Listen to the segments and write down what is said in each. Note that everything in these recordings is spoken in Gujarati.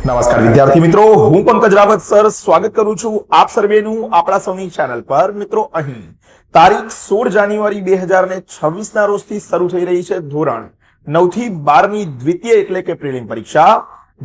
નમસ્કાર વિદ્યાર્થી મિત્રો, હું પંકજ રાવત સર સ્વાગત કરું છું આપ સર્વેનું આપણા સૌની ચેનલ પર। મિત્રો અહીં તારીખ 16 જાન્યુઆરી 2026 ના રોજથી શરૂ થઈ રહી છે ધોરણ 9 થી 12 ની દ્વિતીય એટલે કે પ્રિલિમ પરીક્ષા,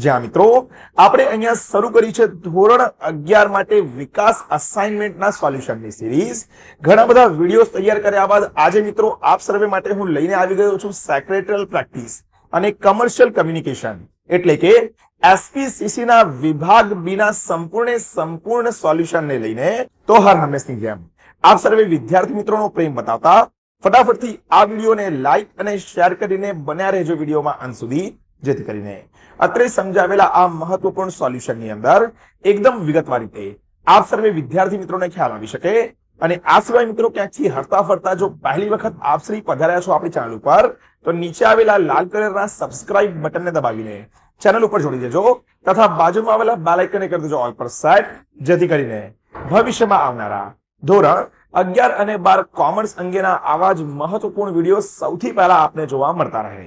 જ્યાં મિત્રો આપણે અહીંયા શરૂ કરી છે ધોરણ 11 માટે વિકાસ અસાઇનમેન્ટના સોલ્યુશનની સિરીઝ। ઘણા બધા વિડીયોઝ તૈયાર કર્યા બાદ આજે મિત્રો આપ સર્વે માટે હું લઈને આવી ગયો છું સેક્રેટરીયલ પ્રેક્ટિસ અને કમર્શિયલ કમ્યુનિકેશન એટલે કે એસપીસીસી ના વિભાગ બીના સંપૂર્ણ સોલ્યુશન ને લઈને તો હર હંમેશની જેમ આપ સર્વે વિદ્યાર્થી મિત્રોનો પ્રેમ બતાવતા ફટાફટથી આ વિડીયોને લાઈક અને શેર કરીને બન્યા રહેજો વિડીયોમાં અંત સુધી, જેથી કરીને અત્રે સમજાવેલા આ મહત્વપૂર્ણ સોલ્યુશનની અંદર એકદમ વિગતવાર રીતે આપ સર્વે વિદ્યાર્થી મિત્રોને ખ્યાલ આવી શકે। અને આ સિવાય મિત્રો ક્યાંકથી હરતા ફરતા જો પહેલી વખત આપ શ્રી પધાર્યા છો આપણી ચેનલ ઉપર તો નીચે આવેલા લાલ કલરના સબસ્ક્રાઇબ બટનને દબાવીને ચેનલ ઉપર જોડી દેજો તથા બાજુમાં આવેલા બેલ આઇકનને કરી દેજો ઓલ પર સેટ, જેથી કરીને ભવિષ્યમાં આવનારા ધોરણ 11 અને 12 કોમર્સ અંગેના આવા જ મહત્વપૂર્ણ વિડીયો સૌથી પહેલા આપને જોવા મળતા રહે।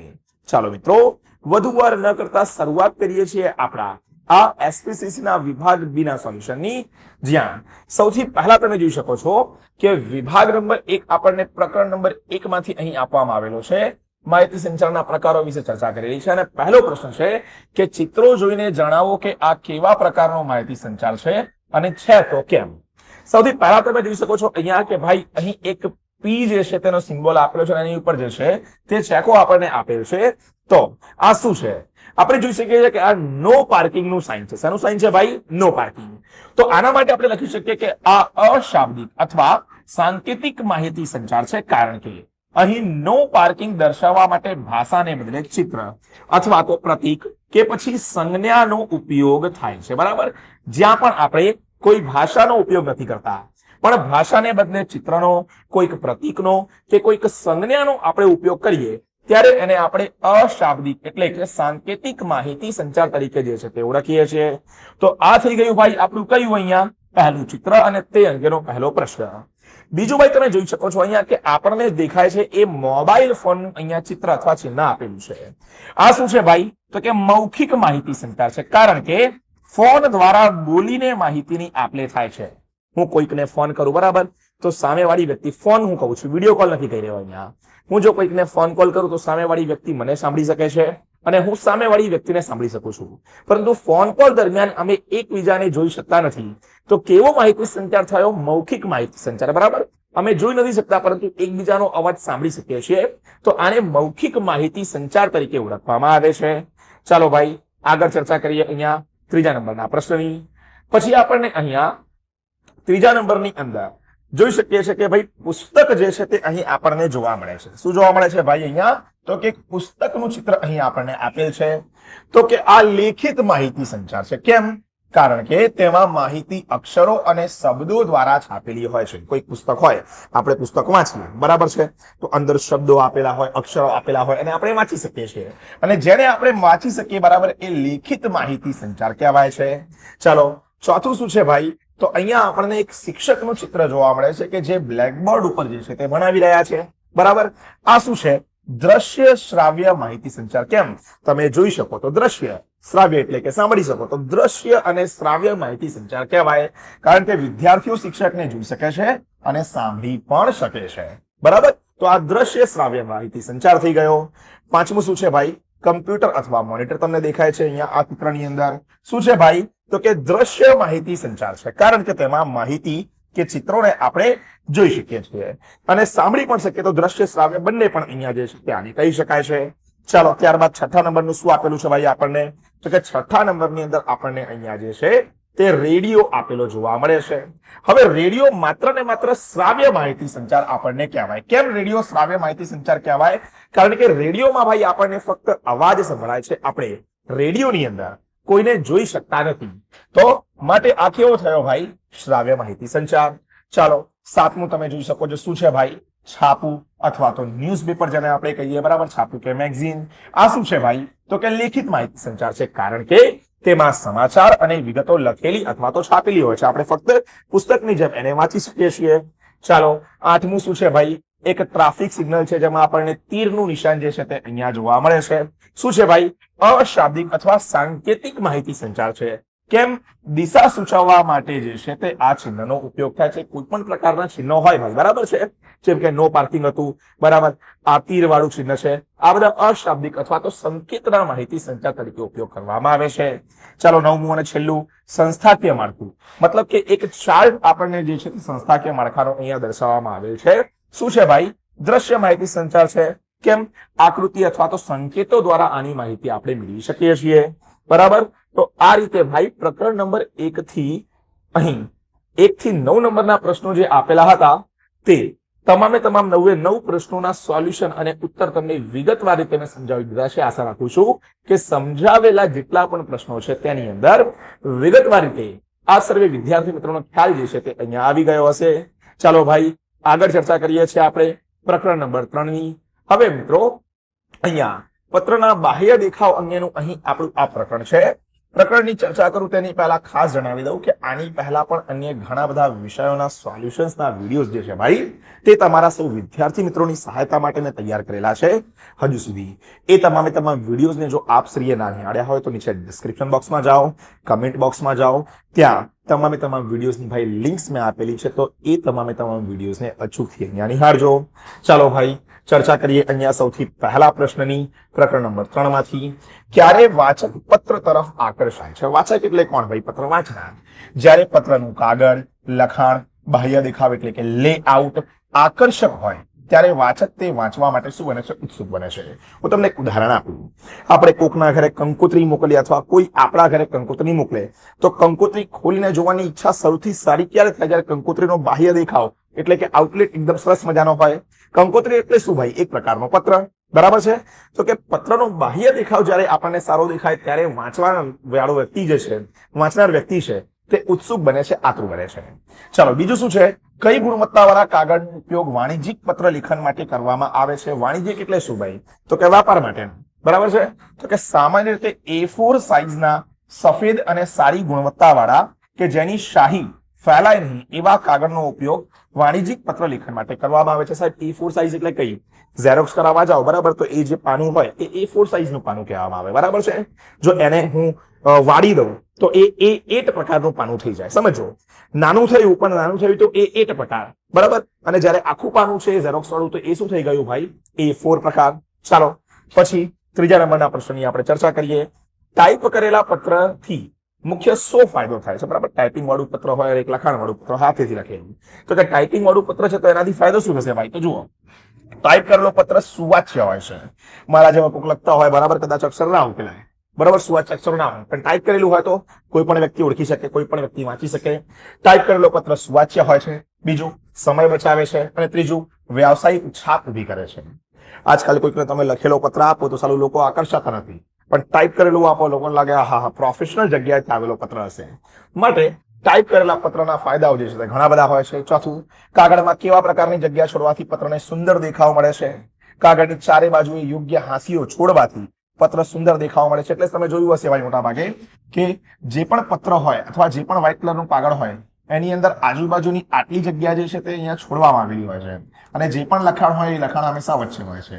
ચાલો મિત્રો વધુ વાર ન કરતા શરૂઆત કરીએ છીએ આપણા આ એસપીસીસી ના વિભાગ બી ના સોલ્યુશનની, જ્યાં સૌથી પહેલા તમે જોઈ શકો છો કે વિભાગ નંબર 1 આપણને પ્રકરણ નંબર 1 માંથી અહીં આપવામાં આવેલો છે। માહિતી સંચારના પ્રકારો વિશે ચર્ચા કરી રહી છે અને પહેલો પ્રશ્ન છે કે ચિત્રો જોઈને જણાવો કે આ કેવા પ્રકારનો માહિતી સંચાર છે અને છે તો કેમ। સૌથી પહેલા તમે જોઈ શકો છો અહીંયા કે ભાઈ અહીં એક પી જે છે તેનો સિમ્બોલ આપેલો છે અને એની ઉપર જે છે તે ચેકો આપણને આપેલ છે। તો આ શું છે? આપણે જોઈ શકીએ છીએ કે આ નો પાર્કિંગ નું સાઇન છે। શેનું સાઇન છે ભાઈ? No parking. તો આના માટે આપણે લખી શકીએ કે આ અશાબ્દિક અથવા સાંકેતિક માહિતી સંચાર છે, કારણ કે અહીં નો પાર્કિંગ દર્શાવવા માટે ભાષાને બદલે ચિત્ર અથવા તો પ્રતીક કે પછી સંજ્ઞાનો ઉપયોગ થાય છે, બરાબર। જ્યાં પણ આપણે કોઈ ભાષાનો ઉપયોગ નથી કરતા પણ ભાષાને બદલે ચિત્રનો, કોઈક પ્રતીકનો કે કોઈક સંજ્ઞાનો આપણે ઉપયોગ કરીએ ત્યારે એને આપણે અશાબ્દિક એટલે કે સાંકેતિક માહિતી સંચાર તરીકે જે છે તે ઓળખીએ છીએ। તો આ થઈ ગયું ભાઈ આપણું કયું અહીંયા પહેલું ચિત્ર અને તે અંગેનો પહેલો પ્રશ્ન। બીજું ભાઈ તમે જોઈ શકો છો અહીંયા કે આપણને દેખાય છે એ મોબાઈલ ફોન અહીંયા ચિત્ર અથવા ચિહ્ન આપેલું છે। આ શું છે ભાઈ? તો કે મૌખિક માહિતી સંચાર છે, કારણ કે ફોન દ્વારા બોલીને માહિતીની આપ-લે થાય છે। હું કોઈકને ફોન કરું, બરાબર, તો સામેવાળી વ્યક્તિ, ફોન હું કહું છું, વિડીયો કોલ નથી કરી રહ્યો અહીંયા, હું જો કોઈકને ફોન કોલ કરું તો સામેવાળી વ્યક્તિ મને સાંભળી શકે છે અને હું સામેવાળી વ્યક્તિને સાંભળી શકું છું, પરંતુ ફોન કોલ દરમિયાન અમે એકબીજાને જોઈ શકતા નથી। તો કેવો માહિતી સંચાર થયો? મૌખિક માહિતી સંચાર, બરાબર। અમે જોઈ નથી શકતા પરંતુ એકબીજાનો અવાજ સાંભળી શકીએ છીએ, તો આને મૌખિક માહિતી સંચાર તરીકે ઓળખવામાં આવે છે। ચાલો ભાઈ આગળ ચર્ચા કરીએ અહીંયા ત્રીજા નંબરના પ્રશ્નની। પછી આપણને અહીંયા ત્રીજા નંબરની અંદર જોઈ શકીએ છીએ કે ભાઈ પુસ્તક જે છે તે અહીં આપણને જોવા મળે છે। શું જોવા મળે છે ભાઈ અહીંયા? તો કે પુસ્તકનું ચિત્ર અહીં આપણને આપેલ છે। તો કે આ લેખિત માહિતી સંચાર છે। કેમ? કારણ કે તેમાં માહિતી અક્ષરો અને શબ્દો દ્વારા છાપેલી હોય છે। કોઈ પુસ્તક હોય, આપણે પુસ્તક વાંચીએ, બરાબર છે, તો અંદર શબ્દો આપેલા હોય, અક્ષરો આપેલા હોય અને આપણે વાંચી શકીએ છીએ, અને જેને આપણે વાંચી શકીએ, બરાબર, એ લેખિત માહિતી સંચાર કહેવાય છે। ચાલો ચોથું શું છે ભાઈ? તો અહીંયા આપણને એક શિક્ષકનું ચિત્ર જોવા મળે છે કે જે બ્લેકબોર્ડ ઉપર જે છે તે ભણાવી રહ્યા છે, બરાબર। આ શું છે? દ્રશ્ય શ્રાવ્ય માહિતી સંચાર। કેમ? તમે જોઈ શકો તો દ્રશ્ય, શ્રાવ્ય એટલે કે સાંભળી શકો તો દ્રશ્ય અને શ્રાવ્ય માહિતી સંચાર કહેવાય, કારણ કે વિદ્યાર્થીઓ શિક્ષકને જોઈ શકે છે અને સાંભળી પણ શકે છે, બરાબર। તો આ દ્રશ્ય શ્રાવ્ય માહિતી સંચાર થઈ ગયો। પાંચમું શું છે ભાઈ? કમ્પ્યુટર અથવા મોનિટર તમને દેખાય છે અહીંયા આ ચિત્રની અંદર। શું છે ભાઈ? તો કે દ્રશ્ય માહિતી સંચાર છે, કારણ કે તેમાં માહિતી કે ચિત્રોને આપણે જોઈ શકીએ છીએ અને સાંભળી પણ શકીએ, તો દ્રશ્ય શ્રાવ્ય બંને પણ અહીંયા જે છે તે આને કહી શકાય છે। ચાલો ત્યારબાદ છઠ્ઠા નંબરનું શું આપેલું છે ભાઈ આપણને? તો કે છઠ્ઠા નંબરની અંદર આપણને અહીંયા જે છે તે રેડિયો આપેલો જોવા મળે છે। હવે રેડિયો માત્ર ને માત્ર શ્રાવ્ય માહિતી સંચાર આપણને કહેવાય। કેમ રેડિયો શ્રાવ્ય માહિતી સંચાર કહેવાય? કારણ કે રેડિયોમાં ભાઈ આપણને ફક્ત અવાજ સંભળાય છે, આપણે રેડિયોની અંદર કોઈને જોઈ શકતા નથી, તો માટે આ કેવો થયો ભાઈ? શ્રાવ્ય માહિતી સંચાર। ચાલો સાતમું તમે જોઈ શકો છો, શું છે ભાઈ? છાપું અથવા તો ન્યૂઝપેપર જેને આપણે કહીએ, બરાબર, છાપું કે મેગઝીન। આ શું છે ભાઈ? તો કે લેખિત માહિતી સંચાર છે, કારણ કે તેમાં સમાચાર અને વિગતો લખેલી અથવા તો છાપેલી હોય છે, આપણે ફક્ત પુસ્તકની જેમ એને વાંચી શકીએ છીએ। ચાલો આઠમું શું છે ભાઈ? એક ટ્રાફિક સિગ્નલ છે જેમાં આપણને તીરનું નિશાન જે છે તે અહીંયા જોવા મળે છે. શું છે ભાઈ? અશાબ્દિક અથવા સાંકેતિક માહિતી સંચાર છે. કેમ? દિશા સૂચવવા માટે જે છે તે આ ચિહ્નનો ઉપયોગ થાય છે. કોઈ પણ પ્રકારના ચિહ્નો હોય ભાઈ, બરાબર છે, જેમ કે નો પાર્કિંગ હતું, બરાબર, આ તીર વાળું ચિહ્ન છે, આ બધા અશાબ્દિક અથવા તો સંકેતના માહિતી સંચાર તરીકે ઉપયોગ કરવામાં આવે છે. ચાલો 9મું અને છેલ્લું, સંસ્થાકીય માળખું. મતલબ કે એક ચાર્ટ આપણને જે છે તે સંસ્થાકીય માળખાનો અહીંયા દર્શાવવામાં આવેલ છે. શું છે ભાઈ? દ્રશ્ય માહિતી સંચાર છે. કેમ? આકૃતિ અથવા તો સંકેતો દ્વારા આની માહિતી આપણે મેળવી શકીએ છીએ. બરાબર. તો આ રીતે ભાઈ પ્રકરણ નંબર 1 થી અહીં 1 થી 9 નંબરના પ્રશ્નો જે આપેલા હતા તે તમામે તમામ 9 પ્રશ્નોના સોલ્યુશન અને ઉત્તર તમને વિગતવાર રીતે મેં સમજાવી દીધા છે. આશા રાખું છું કે સમજાવેલા જેટલા પણ પ્રશ્નો છે તેની અંદર વિગતવાર રીતે આ સર્વે વિદ્યાર્થી મિત્રોનો ખ્યાલ જે છે તે અહીંયા આવી ગયો હશે. ચાલો ભાઈ આગળ ચર્ચા કરીએ છીએ આપણે પ્રકરણ નંબર 3 ની. હવે મિત્રો અહીંયા પત્રના બાહ્ય દેખાવ અંગેનું અહીં આપણું આ પ્રકરણ છે. પ્રકરણની ચર્ચા કરું તેની પહેલા ખાસ જણાવી દઉં કે આની પહેલા પણ અન્ય ઘણા બધા વિષયોના સોલ્યુશન્સના વિડીયોઝ જે છે ભાઈ તે તમારા સૌ વિદ્યાર્થી મિત્રોની સહાયતા માટે મેં તૈયાર કરેલા છે હજુ સુધી. એ તમામે તમામ વિડીયોઝને જો આપ શ્રીએ ના નિહાળ્યા હોય તો નીચે ડિસ્ક્રિપ્શન બોક્સમાં જાઓ, કમેન્ટ બોક્સમાં જાઓ, ત્યાં તમામે તમામ વિડીયોઝની ભાઈ લિંક્સ મેં આપેલી છે, તો એ તમામે તમામ વિડીયોઝને અચૂકથી અહીંયા નિહાળજો. ચાલો ભાઈ ચર્ચા કરીએ અહીંયા સૌથી પહેલા પ્રશ્નની. પ્રકરણ નંબર 3 માંથી, ક્યારે વાચક પત્ર તરફ આકર્ષાય છે? વાચક એટલે કોણ ભાઈ? પત્ર વાંચનાર. જ્યારે પત્રનું કાગળ, લખાણ, બાહ્ય દેખાવ એટલે કે લેઆઉટ આકર્ષક હોય ત્યારે વાચક તે વાંચવા માટે શું બને છે? ઉત્સુક બને છે. હું તમને એક ઉદાહરણ આપું. આપણે કોકના ઘરે કંકોત્રી મોકલીએ અથવા કોઈ આપણા ઘરે કંકોત્રી મોકલે તો કંકોત્રી ખોલીને જોવાની ઈચ્છા સૌથી સારી ક્યારે થાય? જ્યારે કંકોત્રીનો બાહ્ય દેખાવ એટલે કે આઉટલેટ એકદમ સરસ મજાનો હોય. કંકોત્રી એટલે શું ભાઈ? એક પ્રકારનો પત્ર, બરાબર છે. તો કે પત્રનો બાહ્ય દેખાવ જ્યારે આપણને સારો દેખાય ત્યારે વાંચવાવાળો વ્યક્તિ જે છે, વાંચનાર વ્યક્તિ છે, તે ઉત્સુક બને છે, આતુર બને છે. ચાલો બીજું શું છે? કઈ ગુણવત્તાવાળા કાગળનો ઉપયોગ વાણિજ્યિક પત્ર લેખન માટે કરવામાં આવે છે? વાણિજ્યિક એટલે શું ભાઈ? તો કે વેપાર માટે, બરાબર છે. તો કે સામાન્ય રીતે A4 સાઇઝના સફેદ અને સારી ગુણવત્તાવાળા કે જેની શાહી ફેલાય નહીં એવા કાગળનો ઉપયોગ વાણિજ્યિક પત્ર લેખન માટે કરવામાં આવે છે. સાહેબ A4 સાઇઝ એટલે કઈ? ઝેરોક્સ કરાવવા જાઓ, બરાબર, તો એ જે પાનું હોય એ A4 સાઇઝનું પાનું કહેવામાં આવે, બરાબર છે. જો એને હું વાળી દઉં તો એ A8 પ્રકારનું પાનું થઈ જાય. સમજો, નાનું થયું પણ નાનું થયું તો A8 પ્રકાર, બરાબર. અને જ્યારે આખું પાનું છે ઝેરોક્સ વાળું તો એ શું થઈ ગયું ભાઈ? A4 પ્રકાર. ચાલો પછી ત્રીજા નંબરના પ્રશ્નની આપણે ચર્ચા કરીએ. ટાઈપ કરેલા પત્રથી મુખ્ય શો ફાયદો થાય છે? બરાબર, ટાઈપિંગ વાળું પત્ર હોય, એક લખાણ વાળું પત્ર હાથેથી લખેલું, તો કે ટાઈપિંગ વાળું પત્ર છે તો એનાથી ફાયદો શું થશે ભાઈ? તો જુઓ, ટાઈપ કરેલો પત્ર સુવાચ્ય હોય છે. મારા જેવા કોક લખતા હોય, બરાબર, કદાચ અક્ષર ના ઉકેલાય, બરાબર, સુવાચ્ય અક્ષર ના હોય, પણ ટાઈપ કરેલું હોય તો કોઈ પણ વ્યક્તિ ઓળખી શકે, કોઈ પણ વ્યક્તિ વાંચી શકે. ટાઈપ કરેલો પત્ર સુવાચ્ય હોય છે. બીજું, સમય બચાવે છે. અને ત્રીજું, વ્યવસાયિક છાપ ઉભી કરે છે. આજકાલ કોઈકને તમે લખેલો પત્ર આપો તો સાલું લોકો આકર્ષાતા નથી, પણ ટાઈપ કરેલું આપો લોકોને લાગે હા પ્રોફેશનલ જગ્યાએથી આવેલો પત્ર હશે. માટે ટાઈપ કરેલા પત્રના ફાયદાઓ જે છે તે ઘણા બધા હોય છે. ચોથું, કાગળમાં કેવા પ્રકારની જગ્યા છોડવાથી પત્રને સુંદર દેખાવ મળે છે? કાગળની ચારે બાજુએ યોગ્ય હાંસીઓ છોડવાથી પત્ર સુંદર દેખાવ મળે છે. એટલે તમે જોયું હશે ભાઈ મોટા ભાગે કે જે પણ પત્ર હોય અથવા જે પણ વ્હાઇટ કલરનું કાગળ હોય એની અંદર આજુબાજુની આટલી જગ્યા જે છે તે અહીંયા છોડવામાં આવેલી હોય છે. અને જે પણ લખાણ હોય એ લખાણ હંમેશા વચ્ચે હોય છે.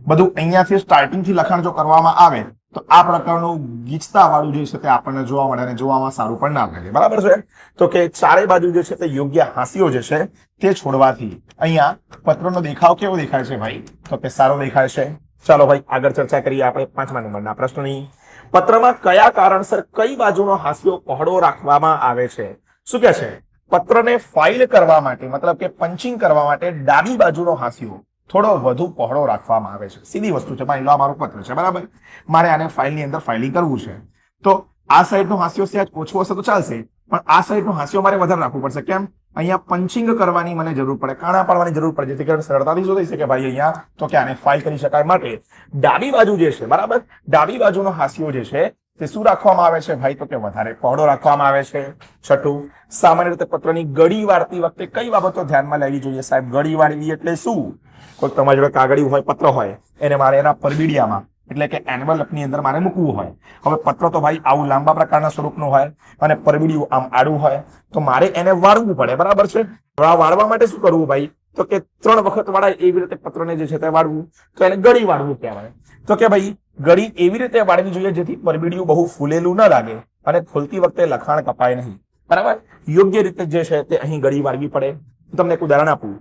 બધું અહીંયાથી સ્ટાર્ટિંગથી લખાણ જો કરવામાં આવે તો આ પ્રકારનું ગીચતા વાળું જે છે તે આપણને જોવા મળે અને જોવામાં સારું પણ ના લાગે, બરાબર છે. તો કે ચારે બાજુ જે છે તે યોગ્ય હાંસીઓ જે છે તે છોડવાથી અહીંયા પત્રનો દેખાવ કેવો દેખાય છે ભાઈ? તો કે સારો દેખાય છે. ચાલો ભાઈ આગળ ચર્ચા કરીએ આપણે 5મા નંબરના પ્રશ્નની. પત્રમાં કયા કારણસર કઈ બાજુનો હાંસિયો પહોળો રાખવામાં આવે છે? શું કે છે? પત્રને ફાઇલ કરવા માટે, મતલબ કે પંચિંગ કરવા માટે ડાબી બાજુનો હાંસિયો થોડો વધુ પહોળો રાખવામાં આવે છે. સીધી વસ્તુ છે ભાઈ, લો મારું પત્ર છે, બરાબર, મારે આને ફાઇલની અંદર ફાઇલિંગ કરવું છે તો આ સાઈડનો હાંસિયો સહેજ ઓછો હશે તો ચાલશે, પણ આ સાઈડનો હાંસિયો મારે વધારે રાખવું પડશે. કેમ? અહીંયા પંચિંગ કરવાની મને જરૂર પડે, કાણા પાડવાની જરૂર પડે, જેથી કરીને સરળતાથી શું થઈ શકે ભાઈ અહીંયા તો કે આને ફાઇલ કરી શકાય. માટે ડાબી બાજુ જે છે, બરાબર, ડાબી બાજુનો હાંસિયો જે છે તે શું રાખવામાં આવે છે ભાઈ? તો કે વધારે પહોળો રાખવામાં આવે છે. છઠ્ઠું, સામાન્ય રીતે પત્રની ગળી વાળતી વખતે કઈ બાબતો ધ્યાનમાં લેવી જોઈએ? સાહેબ ગળી વાળવી એટલે શું? કોઈ તમારી જોડે કાગળી હોય, પત્ર હોય, એને મારે એના પરબીડિયામાં એટલે કે એન્વેલપની અંદર મારે મૂકવું હોય. હવે પત્ર તો ભાઈ આવું લાંબા પ્રકારના સ્વરૂપનું હોય અને પરબીડિયું આમ આડું હોય, તો મારે એને વાળવું પડે, બરાબર છે. વાળવા માટે શું કરવું ભાઈ? તો કે 3 વખત વાળાય એવી રીતે પત્રને જે છે તે વાળવું, તો એને ગળી વાળવું કહેવાય. તો કે ભાઈ ગળી એવી રીતે વાળવી જોઈએ જેથી પરબીડિયું બહુ ફૂલેલું ન લાગે અને ખોલતી વખતે લખાણ કપાય નહીં. બરાબર, યોગ્ય રીતે જે છે તે અહીં ગળી વાળવી પડે. તમને એક ઉદાહરણ આપું.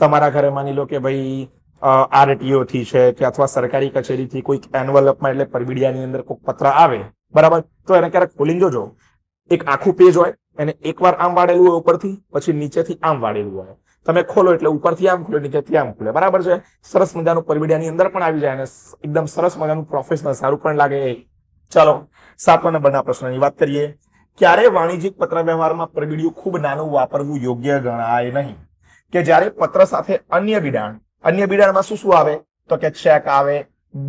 તમારા ઘરે માની લો કે ભાઈ આરટીઓ થી છે કે અથવા સરકારી કચેરીથી કોઈક એન્વલપમાં એટલે પરબીડિયાની અંદર કોઈક પત્ર આવે, બરાબર, તો એને ક્યારેક ખોલીને જોજો. એક આખું પેજ હોય, એને એકવાર આમ વાળેલું હોય ઉપરથી, પછી નીચેથી આમ વાળેલું હોય. તમે ખોલો એટલે ઉપરથી આમ ખુલે, નીચેથી આમ ખુલે. બરાબર છે, સરસ મજાનું પરબીડિયાની અંદર પણ આવી જાય અને એકદમ સરસ મજાનું પ્રોફેશનલ સારું પણ લાગે. ચાલો 7મા નંબરના પ્રશ્નની વાત કરીએ. ક્યારે વાણિજ્યિક પત્ર વ્યવહારમાં પરબીડિયું ખૂબ નાનું વાપરવું યોગ્ય ગણાય નહીં? કે જ્યારે પત્ર સાથે અન્ય બિડાણમાં શું શું આવે? તો કે ચેક આવે,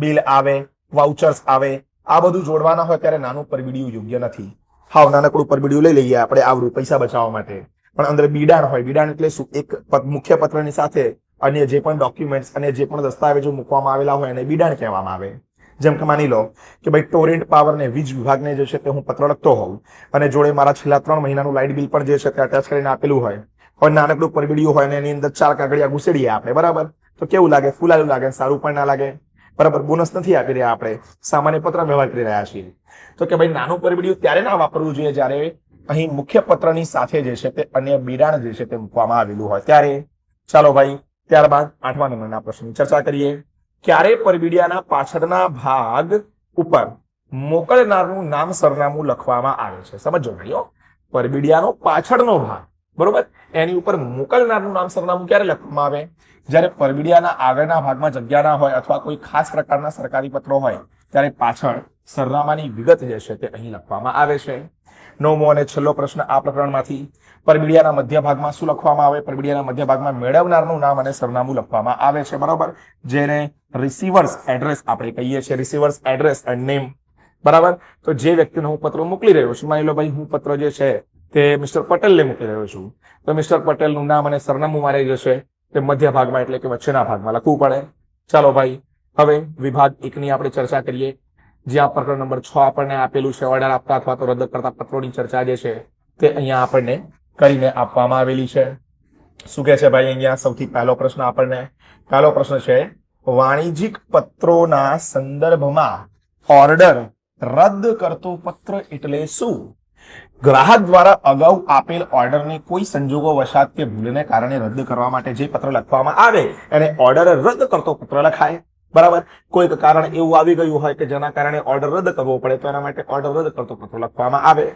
બિલ આવે, વાઉચર્સ આવે. આ બધું જોડવાના હોય ત્યારે નાનું પરબીડિયું યોગ્ય નથી. હાવ નાનકડું પરબીડિયું લઈ લઈએ આપણે આવરું પૈસા બચાવવા માટે, પણ અંદર બિડાણ હોય. બિડાણ એટલે શું? એક મુખ્ય પત્રની સાથે અન્ય જે પણ ડોક્યુમેન્ટ્સ અને જે પણ દસ્તાવેજો મૂકવામાં આવેલા હોય એને બિડાણ કહેવામાં આવે. જેમ કે માની લો કે ભાઈ ટોરેન્ટ પાવરને વીજ વિભાગને જે છે તે હું પત્ર લખતો હોઉં અને જોડે મારા છેલ્લા 3 મહિનાનું લાઇટ બિલ પણ જે છે તે અટેચ કરીને આપેલું હોય. હવે નાનકડું પરબીડિયું હોય અને એની અંદર 4 કાગળિયા ઘૂસેડીએ આપણે, બરાબર, તો કેવું લાગે? ફૂલાયું લાગે, સારું પણ ના લાગે. બરાબર, બોનસ નથી આપી રહ્યા, આપણે સામાન્ય પત્ર વ્યવહાર કરી રહ્યા છીએ. તો કે ભાઈ નાનું પરબીડિયું ત્યારે ના વાપરવું જોઈએ જ્યારે અહીં મુખ્ય પત્રની સાથે જે છે તે અન્ય બિડાણ જે છે તે મૂકવામાં આવેલું હોય ત્યારે. ચાલો ભાઈ, ત્યારબાદ 8મા નંબરના પ્રશ્નની ચર્ચા કરીએ. ક્યારે પરબીડિયાના પાછળના ભાગ ઉપર મોકલનારનું નામ સરનામું લખવામાં આવે છે? સમજો ભાઈઓ, પરબીડિયાનો પાછળનો ભાગ, બરોબર, એની ઉપર મોકલનારનું નામ સરનામું ક્યારે લખવામાં આવે? જ્યારે પરબીડિયાના આગળના ભાગમાં જગ્યા ના હોય અથવા કોઈ ખાસ પ્રકારના સરકારી પત્રો હોય ત્યારે પાછળ સરનામાની વિગત જે છે તે અહીં લખવામાં આવે છે. 9મો અને છેલ્લો પ્રશ્ન આ પ્રકરણમાંથી. પરબીડિયાના મધ્ય ભાગમાં શું લખવામાં આવે? પરબીડિયાના મધ્ય ભાગમાં મેળવનારનું નામ અને સરનામું લખવામાં આવે છે, બરાબર, જેને રિસીવર્સ એડ્રેસ આપણે કહીએ છીએ. રિસીવર્સ એડ્રેસ એન્ડ નેમ, બરાબર. તો જે વ્યક્તિને હું પત્ર મોકલી રહ્યો છું, માની લો ભાઈ હું પત્ર જે છે તે મિસ્ટર પટેલને મોકલી રહ્યો છું, તો મિસ્ટર પટેલનું નામ અને સરનામું મારે જે છે તે મધ્ય ભાગમાં એટલે કે વચ્ચેના ભાગમાં લખવું પડે. ચાલો ભાઈ, હવે વિભાગ 1ની આપણે ચર્ચા કરીએ, જ્યાં પ્રકરણ નંબર 6 આપણને આપેલું છે. ઓર્ડર આપતા અથવા તો રદ કરતા પત્રોની ચર્ચા જે છે તે અહીંયા આપણને કરીને આપવામાં આવેલી છે. શું કહે છે ભાઈ? અહીંયા સૌથી પહેલો પ્રશ્ન છે, વાણિજ્યિક પત્રોના સંદર્ભમાં ઓર્ડર રદ કરતો પત્ર એટલે શું? ગ્રાહક દ્વારા અગાઉ આપેલ ઓર્ડરને કોઈ સંજોગો વશાત કે ભૂલને કારણે રદ કરવા માટે જે પત્ર લખવામાં આવે એને ઓર્ડર રદ કરતો પત્ર લખાય. બરાબર, કોઈક કારણ એવું આવી ગયું હોય કે જેના કારણે ઓર્ડર રદ કરવો પડે તો એના માટે ઓર્ડર રદ કરતો પત્ર લખવામાં આવે.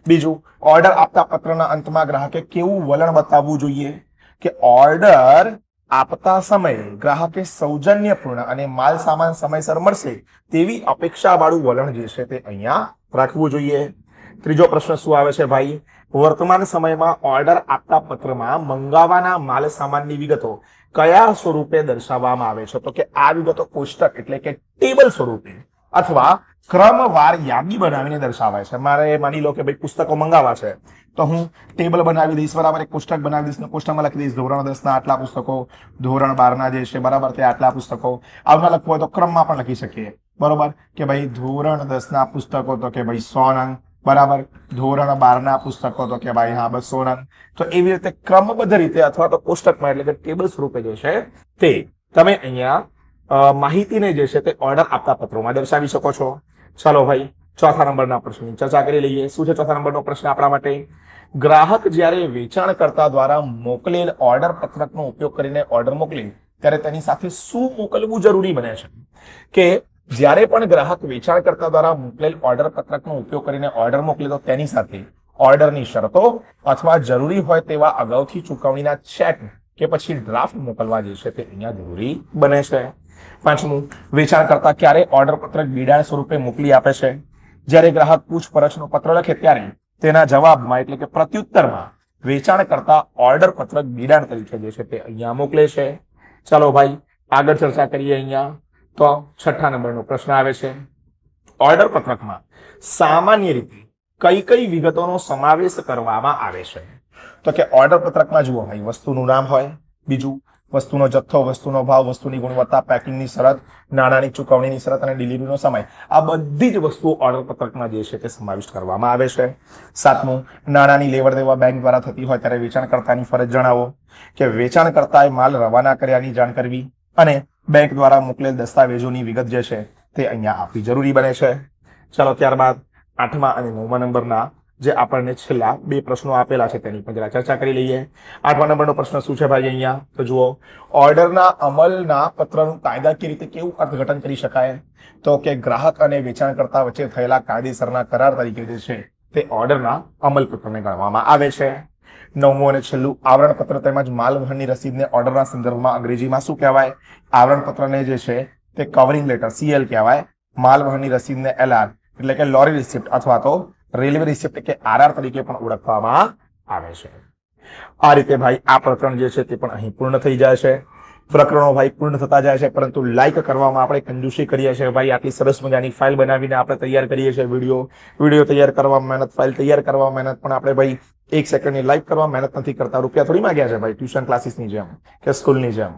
બીજું, ઓર્ડર આપતા પત્રના અંતમાં ગ્રાહકે કેવું વલણ બતાવવું જોઈએ? કે ઓર્ડર આપતા સમયે ગ્રાહકે સૌજન્યપૂર્ણ અને માલ સામાન સમયસર મળશે તેવી અપેક્ષા વાળું વલણ જે છે તે અહીંયા રાખવું જોઈએ. ત્રીજો પ્રશ્ન શું આવે છે ભાઈ? વર્તમાન સમયમાં ઓર્ડર આપતા પત્રમાં મંગાવવાના માલ સામાનની વિગતો કયા સ્વરૂપે દર્શાવવામાં આવે છે? તો કે આ વિગતો કોષ્ટક એટલે કે ટેબલ સ્વરૂપે અથવા ક્રમવાર યાદી બનાવીને દર્શાવાય છે. મારે માની લો કે ભાઈ પુસ્તકો મંગાવવા છે તો હું ટેબલ બનાવી દઈશ, બરાબર, એક કોષ્ટક બનાવી દઈશ, કોષ્ટકમાં લખી દઈશ ધોરણ 10 ના આટલા પુસ્તકો, ધોરણ 12 ના જે છે, બરાબર, તે આટલા પુસ્તકો. આમાં લખવું હોય તો ક્રમમાં પણ લખી શકીએ, બરોબર, કે ભાઈ ધોરણ 10 ના પુસ્તકો તો કે ભાઈ 100 નંગ, બરાબર, ધોરણ 12 ના પુસ્તકો તો કે ભાઈ 200 નંગ. તો એવી રીતે ક્રમબદ્ધ રીતે અથવા તો કોષ્ટકમાં એટલે કે ટેબલ સ્વરૂપે જે છે તે તમે અહીંયા માહિતીને જે છે તે ઓર્ડર આપતા પત્રોમાં દર્શાવી શકો છો. ચાલો ભાઈ, 4થા નંબરના પ્રશ્નની ચર્ચા કરી લઈએ. શું છે 4થા નંબરનો પ્રશ્ન આપણા માટે? ગ્રાહક જ્યારે વેચાણકર્તા દ્વારા મોકલેલ ઓર્ડર પત્રકનો ઉપયોગ કરીને ઓર્ડર મોકલે ત્યારે તેની સાથે શું મોકલવું જરૂરી બને છે? કે જ્યારે પણ ગ્રાહક વેચાણકર્તા દ્વારા મોકલેલ ઓર્ડર પત્રકનો ઉપયોગ કરીને ઓર્ડર મોકલે તો તેની સાથે ઓર્ડરની શરતો અથવા જરૂરી હોય તેવા અગાઉથી ચૂકવણીના ચેક કે પછી ડ્રાફ્ટ મોકલવા જે છે તે અહીંયા જરૂરી બને છે. 5મું, વેચાણકર્તા ક્યારે ઓર્ડર પત્રક બિડાણ સ્વરૂપે મોકલી આપે છે? જ્યારે ગ્રાહક પૂછપરછનો પત્ર લખે ત્યારે તેના જવાબમાં એટલે કે પ્રત્યુત્તરમાં વેચાણકર્તા ઓર્ડર પત્રક બિડાણ તરીકે જે છે તે અહીંયા મોકલે છે. ચાલો ભાઈ, આગળ ચર્ચા કરીએ. અહીંયા તો 6થા નંબરનો પ્રશ્ન આવે છે, ઓર્ડર પત્રકમાં સામાન્ય રીતે કઈ કઈ વિગતોનો સમાવેશ કરવામાં આવે છે? તો કે ઓર્ડર પત્રકમાં જુઓ ભાઈ, વસ્તુનું નામ હોય, બીજું વસ્તુનો જથ્થો, વસ્તુનો ભાવ, વસ્તુની ગુણવત્તા, પેકિંગની શરત, નાણાંની ચૂકવણીની શરત અને ડિલિવરીનો સમય, આ બધી જ વસ્તુઓ ઓર્ડર પત્રકમાં જે છે તે સમાવિષ્ટ કરવામાં આવે છે. 7મું, નાણાંની લેવડ દેવડ બેંક દ્વારા થતી હોય ત્યારે વેચાણકર્તાની ફરજ જણાવો કે વેચાણકર્તાએ માલ રવાના કર્યાની જાણ કરવી અને બેંક દ્વારા મોકલેલ દસ્તાવેજોની વિગત જે છે તે અહીંયા આપવી જરૂરી બને છે. ચાલો ત્યારબાદ 8મા અને 9મા નંબરના જે આપણને છેલ્લા 2 પ્રશ્નો આપેલા છે તેની પણ જરા ચર્ચા કરી લઈએ. 8મા નંબરનો પ્રશ્ન શું છે ભાઈ અહીંયા? તો જુઓ, ઓર્ડરના અમલના પત્રનું કાયદાકીય રીતે કેવું અર્થઘટન કરી શકાય? તો કે ગ્રાહક અને વેચાણકર્તા વચ્ચે થયેલા કાયદેસરના કરાર તરીકે જે છે તે ઓર્ડરના અમલ પત્રને ગણવામાં આવે છે. 9મું અને છેલ્લું, આવરણ પત્ર તેમજ માલ વહનની રસીદને ઓર્ડરના સંદર્ભમાં અંગ્રેજીમાં શું કહેવાય? આવરણ પત્રને જે છે તે કવરિંગ લેટર CL કહેવાય. માલ વહનની રસીદને LR એટલે કે લોરી રિસિપ્ટ અથવા તો રેલવે રિસિપ્ટ કે RR તરીકે પણ ઓળખવામાં આવે છે. આ રીતે ભાઈ આ પ્રકરણ જે છે તે પણ અહીં પૂર્ણ થઈ જાય છે. પ્રકરણો ભાઈ પૂર્ણ થતા જાય છે, પરંતુ લાઈક કરવામાં આપણે કંજૂસી કરીએ છીએ ભાઈ. આટલી સરસ મજાની ફાઇલ બનાવીને આપણે તૈયાર કરીએ છીએ. વિડીયો તૈયાર કરવામાં મહેનત, ફાઇલ તૈયાર કરવામાં મહેનત, પણ આપણે ભાઈ 1 સેકન્ડની લાઈક કરવા મહેનત નથી કરતા. રૂપિયા થોડી માંગ્યા છે ભાઈ ટ્યુશન ક્લાસીસની જેમ કે સ્કૂલની જેમ,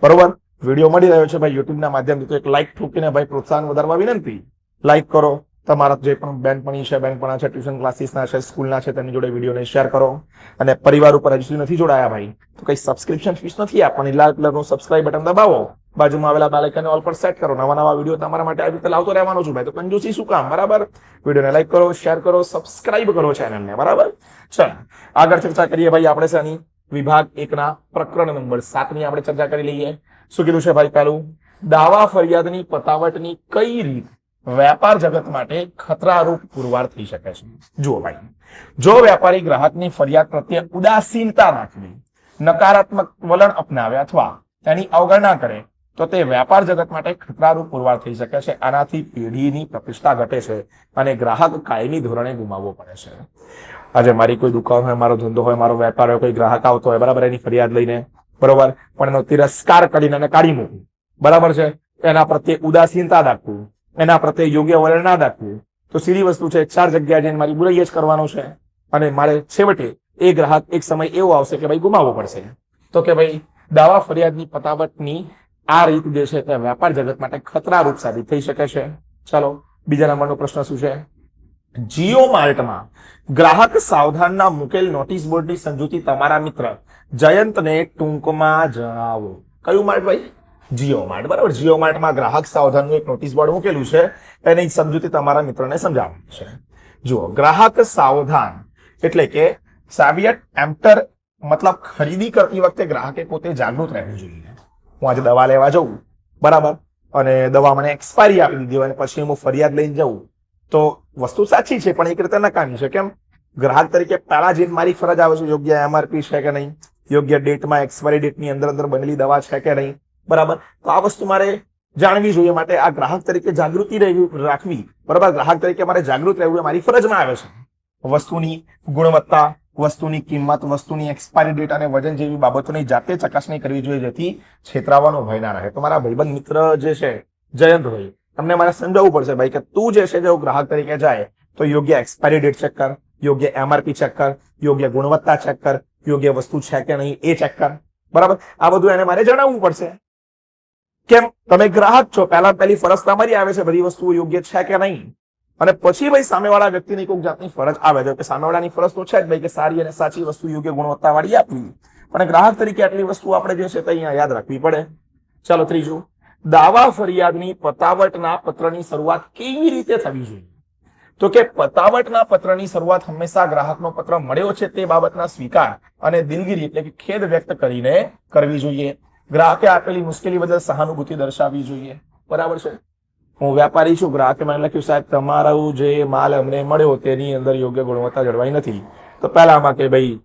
બરોબર? વિડીયો મળી રહ્યો છે ભાઈ યુટ્યુબના માધ્યમથી, તો એક લાઈક ઠોકીને ભાઈ પ્રોત્સાહન વધારવા વિનંતી. લાઈક કરો. તમારા જે પણ બેનપણી છે, બેનપણા છે, ટ્યુશન ક્લાસીસના છે, સ્કૂલના છે, તેની જોડે વિડીયોને શેર કરો. અને પરિવાર ઉપર હજુ સુધી નથી જોડાયા ભાઈ તો કઈ સબસ્ક્રિપ્શન ફીસ નથી આપવાની. લાલ કલરનું સબસ્ક્રાઇબ બટન દબાવો, બાજુમાં આવેલા બેલ આઇકનને ઓલ પર સેટ કરો. નવા વિડીયો તમારા માટે આવી રીતે લાવતો રહેવાનો છું ભાઈ. તો કંજૂસી શું કામ? બરાબર? વિડીયોને લાઈક કરો, શેર કરો, સબસ્ક્રાઇબ કરો ચેનલને. બરાબર? ચાલો આગળ ચર્ચા કરીએ ભાઈ. આપણે છે આની વિભાગ 1ના પ્રકરણ નંબર 7ની આપણે ચર્ચા કરી લઈએ. શું કીધું છે ભાઈ? પહેલું, દાવા ફરિયાદની પતાવટની કઈ રીત વેપાર જગત માટે ખતરારૂપ પુરવાર થઈ શકે છે? જુઓ ભાઈ, જો વેપારી ગ્રાહકની ફરિયાદ પ્રત્યે ઉદાસીનતા દાખવી, નકારાત્મક વલણ અપનાવે અથવા તેની અવગણના કરે તો તે વેપાર જગત માટે ખતરારૂપ પુરવાર થઈ શકે છે. આનાથી પેઢીની પ્રતિષ્ઠા ઘટે છે અને ગ્રાહક કાયમી ધોરણે ગુમાવવો પડે છે. આજે મારી કોઈ દુકાન હોય, મારો ધંધો હોય, મારો વેપાર હોય, કોઈ ગ્રાહક આવતો હોય, બરાબર, એની ફરિયાદ લઈને, બરોબર, પણ એનો તિરસ્કાર કરીને એને કાઢી મૂકવું, બરાબર છે, એના પ્રત્યે ઉદાસીનતા દાખવું, એના પ્રત્યે યોગ્ય વલણ ના દાખવું, તો સીધી વસ્તુ છે 4 જગ્યાએ જઈને મારી બુરાઈ જ કરવાનો છે અને મારે છેવટે એ ગ્રાહક એક સમય એવો આવશે કે ભાઈ ગુમાવવો પડશે. તો કે ભાઈ દાવા ફરિયાદની પતાવટની આ રીત જે છે તે વેપાર જગત માટે ખતરારૂપ સાબિત થઈ શકે છે. ચાલો બીજા નંબરનો પ્રશ્ન શું છે? જીઓ માર્ટમાં ગ્રાહક સાવધાનના મુકેલ નોટિસ બોર્ડની સમજૂતી તમારા મિત્ર જયંતને ટૂંકમાં જણાવો. કયું માર્ટ ભાઈ? જીઓ માર્ટ. બરાબર, જીઓ માર્ટમાં ગ્રાહક સાવધાનનું એક નોટિસ બોર્ડ મૂકેલું છે, એની સમજૂતી તમારા મિત્રને સમજાવવાની છે. જુઓ, ગ્રાહક સાવધાન એટલે કે સાવિયટ એમ્ટર, મતલબ ખરીદી કરતી વખતે ગ્રાહકે પોતે જાગૃત રહેવું જોઈએ. હું આજે દવા લેવા જઉં, બરાબર, અને દવા મને એક્સપાયરી આપી દીધી અને પછી હું ફરિયાદ લઈને જઉં તો વસ્તુ સાચી છે પણ એક રીતે નકામી છે. કેમ? ગ્રાહક તરીકે પહેલા જે મારી ફરજ આવે છે યોગ્ય MRP છે કે નહીં, યોગ્ય ડેટમાં એક્સપાયરી ડેટની અંદર બનેલી દવા છે કે નહીં, બરાબર, તો આ વસ્તુ મારે જાણવી જોઈએ. માટે આ ગ્રાહક તરીકે જાગૃતિ રાખવી, બરાબર, ગ્રાહક તરીકે મારે જાગૃત રહેવું એ મારી ફરજમાં આવે છે. વસ્તુની ગુણવત્તા, વસ્તુની કિંમત, વસ્તુની એક્સપાયરી ડેટ અને વજન જેવી બાબતોની જાતે ચકાસણી કરવી જોઈએ જેથી છેતરાવાનો ભય ના રહે. તો મારા ભાઈબંધ મિત્ર જે છે જયંતભાઈ, તમને મારે સમજાવવું પડશે ભાઈ કે તું જે છે જો ગ્રાહક તરીકે જાય તો યોગ્ય એક્સપાયરી ડેટ ચેક કર, યોગ્ય MRP ચેક કર, યોગ્ય ગુણવત્તા ચેક કર, યોગ્ય વસ્તુ છે કે નહીં એ ચેક કર, બરાબર. આ બધું એને મારે જણાવવું પડશે. કેમ? તમે ગ્રાહક છો, પહેલી ફરજ તમારી આવે છે બધી વસ્તુઓ યોગ્ય છે કે નહીં, અને પછી ભાઈ સામેવાળા વ્યક્તિની કોઈ જાતની ફરજ આવે છે કે સામેવાળાની ફરજ તો છે જ ભાઈ કે સારી અને સાચી વસ્તુ યોગ્ય ગુણવત્તા વાળી આપવી, પણ ગ્રાહક તરીકે આટલી વસ્તુ આપણે જે છે તે અહીંયા યાદ રાખવી પડે. ચાલો ત્રીજું, દાવા ફરિયાદની પતાવટના પત્રની શરૂઆત કેવી રીતે થવી જોઈએ? તો કે પતાવટના પત્રની શરૂઆત હંમેશા ગ્રાહકનો પત્ર મળ્યો છે તે બાબતના સ્વીકાર અને દિલગીરી એટલે કે ખેદ વ્યક્ત કરીને કરવી જોઈએ. ગ્રાહકે આપેલી મુશ્કેલી બદલ સહાનુભૂતિ દર્શાવવી જોઈએ, બરાબર છે. હું વેપારી છું, ગ્રાહકે મને લખ્યું સાહેબ તમારું જે માલ અમને મળ્યો તેની અંદર યોગ્ય ગુણવત્તા જળવાઈ નથી, તો પહેલામાં કે ભાઈ